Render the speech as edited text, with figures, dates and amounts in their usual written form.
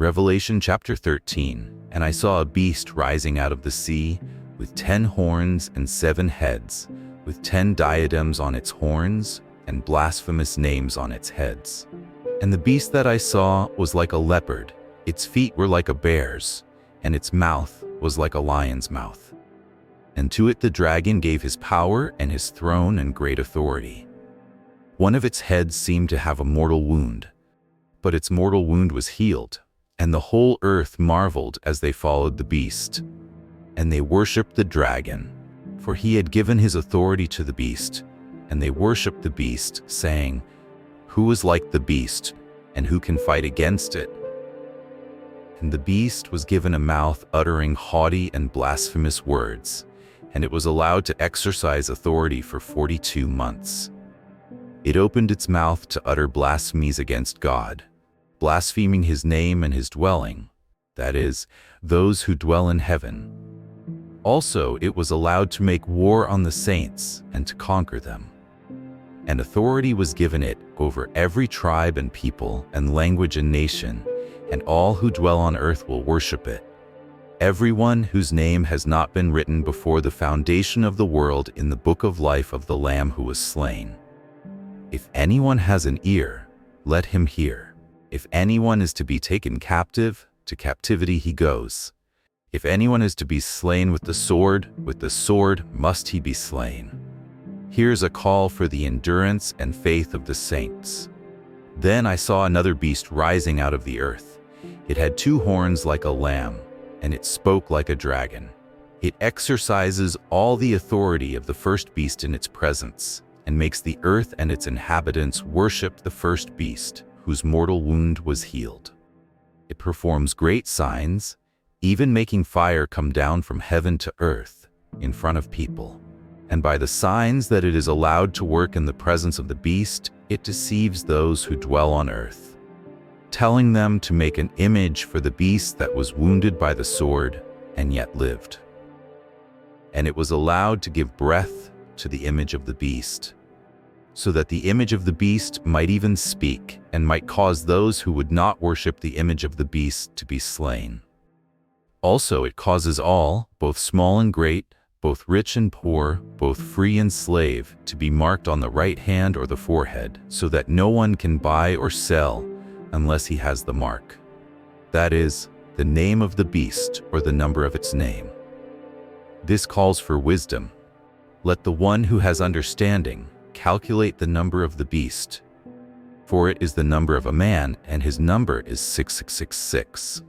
Revelation chapter 13. And I saw a beast rising out of the sea, with 10 horns and 7 heads, with 10 diadems on its horns, and blasphemous names on its heads. And the beast that I saw was like a leopard, its feet were like a bear's, and its mouth was like a lion's mouth. And to it the dragon gave his power and his throne and great authority. One of its heads seemed to have a mortal wound, but its mortal wound was healed, and the whole earth marveled as they followed the beast. And they worshipped the dragon, for he had given his authority to the beast, and they worshipped the beast, saying, "Who is like the beast, and who can fight against it?" And the beast was given a mouth uttering haughty and blasphemous words, and it was allowed to exercise authority for 42 months. It opened its mouth to utter blasphemies against God, blaspheming his name and his dwelling, that is, those who dwell in heaven. Also, it was allowed to make war on the saints and to conquer them. And authority was given it over every tribe and people and language and nation, and all who dwell on earth will worship it. Everyone whose name has not been written before the foundation of the world in the book of life of the Lamb who was slain. If anyone has an ear, let him hear. If anyone is to be taken captive, to captivity he goes. If anyone is to be slain with the sword must he be slain. Here's a call for the endurance and faith of the saints. Then I saw another beast rising out of the earth. It had 2 horns like a lamb, and it spoke like a dragon. It exercises all the authority of the first beast in its presence, and makes the earth and its inhabitants worship the first beast, whose mortal wound was healed. It performs great signs, even making fire come down from heaven to earth in front of people. And by the signs that it is allowed to work in the presence of the beast, it deceives those who dwell on earth, telling them to make an image for the beast that was wounded by the sword and yet lived. And it was allowed to give breath to the image of the beast, so that the image of the beast might even speak and might cause those who would not worship the image of the beast to be slain. Also it causes all, both small and great, both rich and poor, both free and slave, to be marked on the right hand or the forehead, so that no one can buy or sell unless he has the mark. That is, the name of the beast or the number of its name. This calls for wisdom. Let the one who has understanding calculate the number of the beast, for it is the number of a man, and his number is 6666.